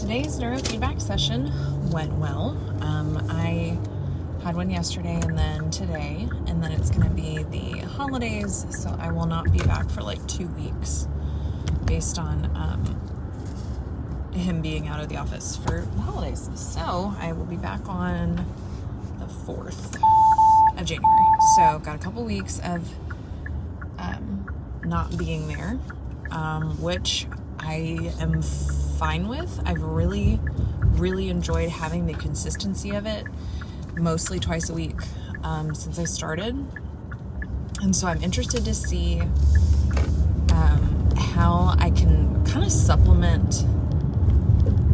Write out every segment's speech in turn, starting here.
Today's neurofeedback session went well. I had one yesterday and then today, and then it's going to be the holidays, so I will not be back for like 2 weeks based on him being out of the office for the holidays. So I will be back on the 4th of January. So I've got a couple weeks of not being there, which I am fine with. I've really enjoyed having the consistency of it, mostly twice a week since I started. And so I'm interested to see how I can kind of supplement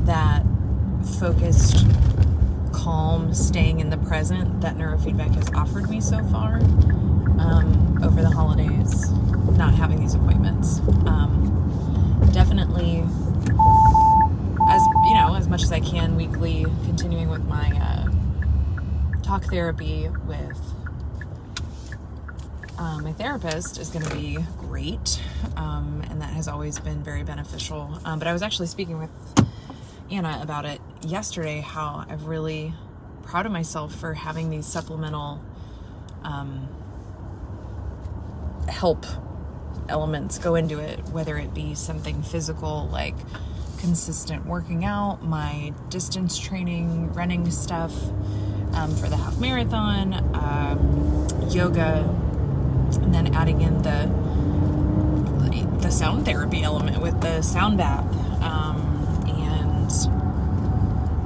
that focused, calm, staying in the present that neurofeedback has offered me so far over the holidays, not having these appointments. Definitely, as much as I can weekly, continuing with my talk therapy with my therapist is going to be great, and that has always been very beneficial. But I was actually speaking with Anna about it yesterday, how I'm really proud of myself for having these supplemental help elements go into it, whether it be something physical like consistent working out, my distance training, running stuff for the half marathon, yoga, and then adding in the sound therapy element with the sound bath, and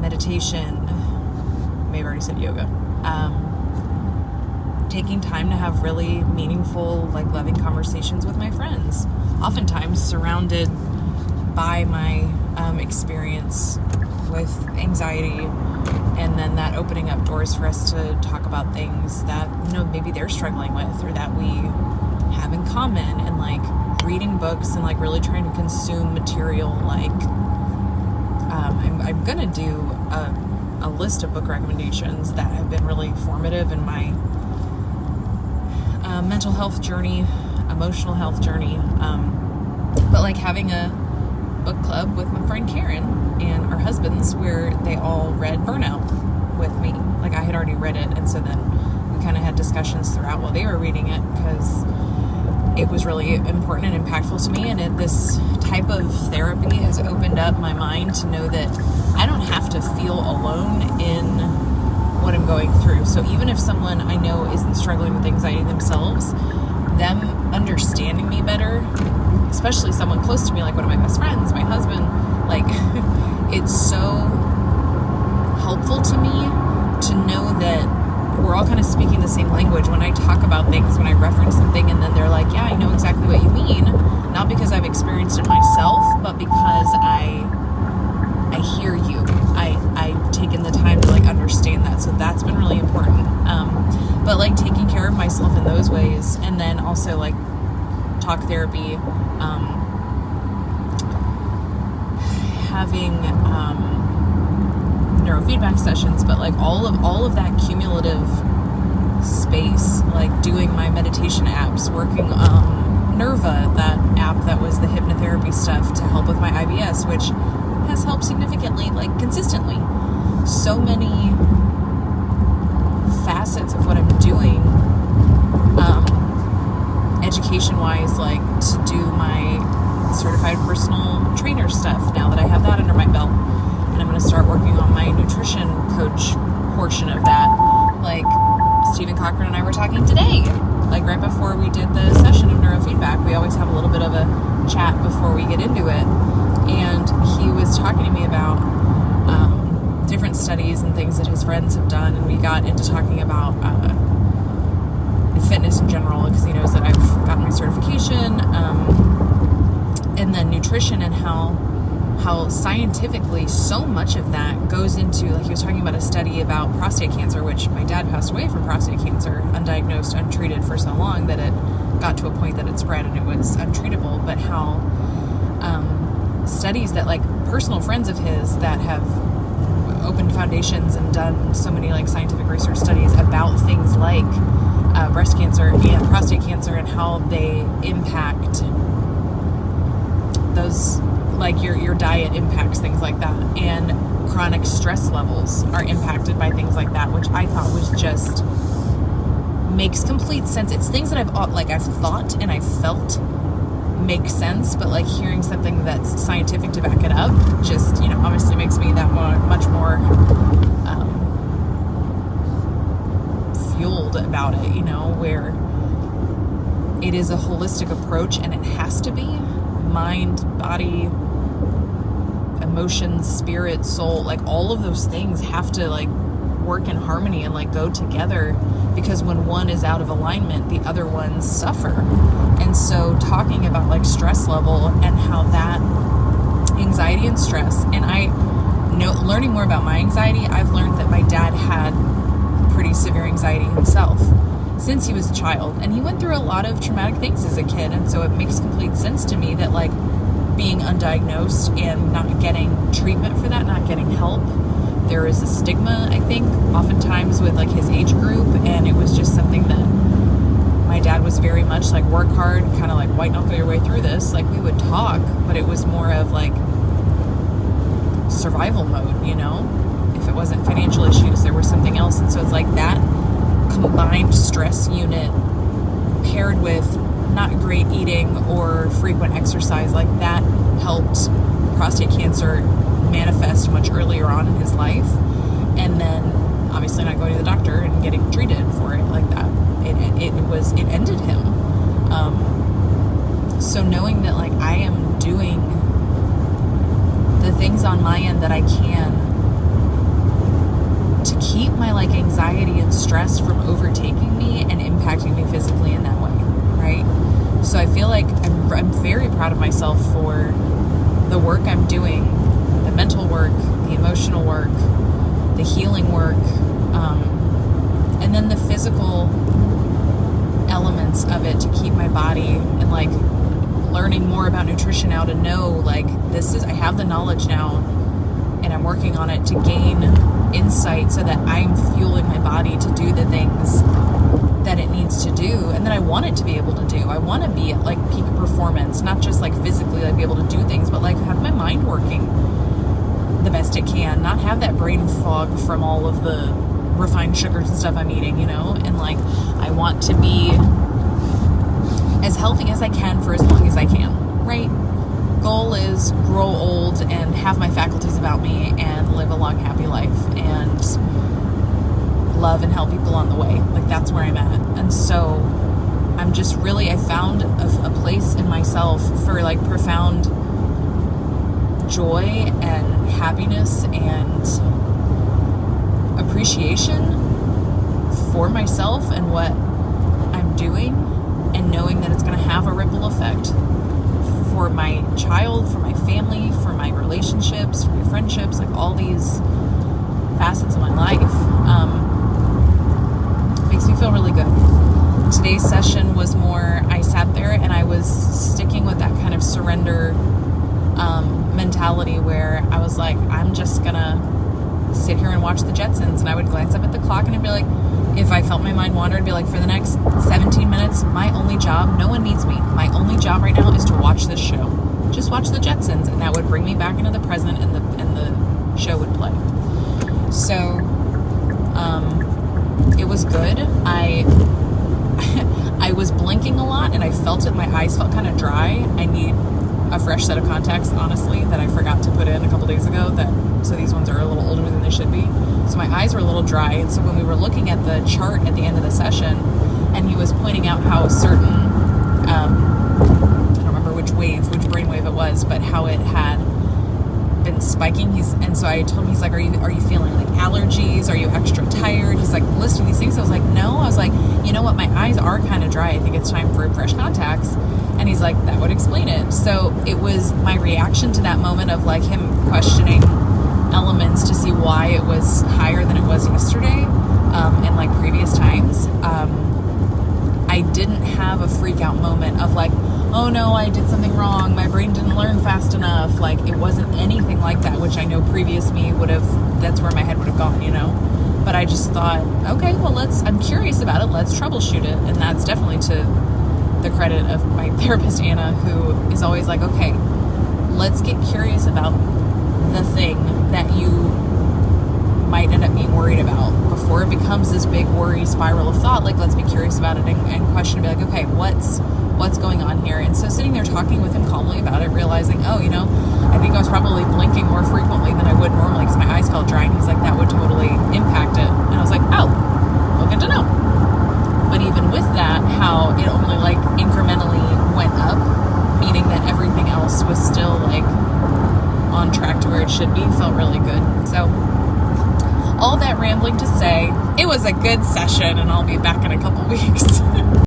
meditation. Maybe I already said yoga. Taking time to have really meaningful, loving conversations with my friends, oftentimes surrounded by my experience with anxiety, and then that opening up doors for us to talk about things that maybe they're struggling with or that we have in common, and reading books and really trying to consume material. I'm gonna do a list of book recommendations that have been really formative in my mental health journey, emotional health journey, but having a book club with my friend Karen and our husbands, where they all read Burnout with me. I had already read it, and so then we kind of had discussions throughout while they were reading it, because it was really important and impactful to me. And this type of therapy has opened up my mind to know that I don't have to feel alone in what I'm going through. So even if someone I know isn't struggling with anxiety themselves, them understanding me better, especially someone close to me, like one of my best friends, my husband, it's so helpful to me to know that we're all kind of speaking the same language when I talk about things, when I reference something, and then they're like, yeah, I know exactly what you mean, not because I've experienced it myself, but because I hear you. I've taken the time to understand that, so that's been really important. But taking care of myself in those ways, and then also talk therapy, having neurofeedback sessions, but all of that cumulative space, doing my meditation apps, working Nerva, that app that was the hypnotherapy stuff to help with my IBS, which has helped significantly, consistently. So many facets of what I'm doing, education-wise, to do my certified personal trainer stuff now that I have that under my belt. And I'm going to start working on my nutrition coach portion of that. Stephen Cochran and I were talking today, right before we did the session of neurofeedback. We always have a little bit of a chat before we get into it. And he was talking to me about different studies and things that his friends have done. And we got into talking about fitness in general, because he knows that I've gotten my certification, and then nutrition, and how scientifically so much of that goes into, he was talking about a study about prostate cancer, which my dad passed away from prostate cancer, undiagnosed, untreated for so long that it got to a point that it spread and it was untreatable. But how studies that personal friends of his that have opened foundations and done so many scientific research studies about things like breast cancer and prostate cancer, and how they impact those like your diet impacts things like that, and chronic stress levels are impacted by things like that, which I thought was just makes complete sense. It's things that I've thought and I've felt make sense, but like hearing something that's scientific to back it up just, obviously makes me that much more fueled about it, where it is a holistic approach, and it has to be mind, body, emotions, spirit, soul, like all of those things have to like work in harmony and like go together, because when one is out of alignment, the other ones suffer. And so talking about like stress level and how that anxiety and stress, and learning more about my anxiety, I've learned that my dad had pretty severe anxiety himself since he was a child, and he went through a lot of traumatic things as a kid. And so it makes complete sense to me that like being undiagnosed and not getting treatment for that, not getting help, there is a stigma, I think, oftentimes with like his age group. And it was just something that my dad was very much like, work hard, kind of like white knuckle your way through this. Like we would talk, but it was more of like survival mode, if it wasn't financial issues, there was something else. And so it's like that combined stress unit paired with not great eating or frequent exercise, like that helped prostate cancer manifest much earlier on in his life. And then obviously not going to the doctor and getting treated for it like that, it ended him. So knowing that like I am doing the things on my end that I can to keep my like anxiety and stress from overtaking me and impacting me physically in that way, right? So I feel like I'm very proud of myself for the work I'm doing, the mental work, the emotional work, the healing work, and then the physical elements of it to keep my body, and like learning more about nutrition now to know like I have the knowledge now, and I'm working on it to gain insight so that I'm fueling my body to do the things that it needs to do and that I want it to be able to do. I want to be at like peak performance, not just like physically like be able to do things, but like have my mind working the best it can, not have that brain fog from all of the refined sugars and stuff I'm eating, and like I want to be as healthy as I can for as long as I can, right? Goal is grow old and have my faculties about me and live a long, happy life and love and help people on the way. Like that's where I'm at. And so I'm just really, I found a place in myself for like profound joy and happiness and appreciation for myself and what I'm doing, and knowing that it's going to have a ripple effect for my child, for my family, for my relationships, for my friendships, like all these facets of my life. Makes me feel really good. Today's session was more, I sat there and I was sticking with that kind of surrender mentality where I was like, I'm just gonna sit here and watch the Jetsons. And I would glance up at the clock and I'd be like, if I felt my mind wander, I'd be like, for the next 17 minutes, my only job, no one needs me. My only job right now is to watch this show. Just watch the Jetsons. And that would bring me back into the present, and the show would play. So, it was good. I was blinking a lot and I felt it. My eyes felt kind of dry. I need a fresh set of contacts, honestly, that I forgot to put in a couple days ago. So these ones are a little older than they should be. So my eyes were a little dry. And so when we were looking at the chart at the end of the session, and he was pointing out how certain, I don't remember which brainwave it was, but how it had been spiking. And so I told him, he's like, are you feeling like allergies? Are you extra tired? He's like listing these things. I was like, no. I was like, you know what? My eyes are kind of dry. I think it's time for fresh contacts. And he's like, that would explain it. So it was my reaction to that moment of like him questioning elements to see why it was higher than it was yesterday, and like previous times. I didn't have a freak out moment of like, oh no, I did something wrong, my brain didn't learn fast enough. Like it wasn't anything like that, which I know previous me would have, that's where my head would have gone, but I just thought, okay, well I'm curious about it, let's troubleshoot it. And that's definitely to the credit of my therapist, Anna, who is always like, okay, let's get curious about the thing that you might end up being worried about before it becomes this big worry spiral of thought. Like, let's be curious about it and question, be like, okay, what's going on here? And so sitting there talking with him calmly about it, realizing, oh, I think I was probably blinking more frequently than I would normally because my eyes felt dry. And he's like, that would totally impact it. And I was like, oh, well, good to know. But even with that, how it only like incrementally went up, meaning that everything else was still like on track to where it should be, felt really good. So all that rambling to say, it was a good session, and I'll be back in a couple weeks.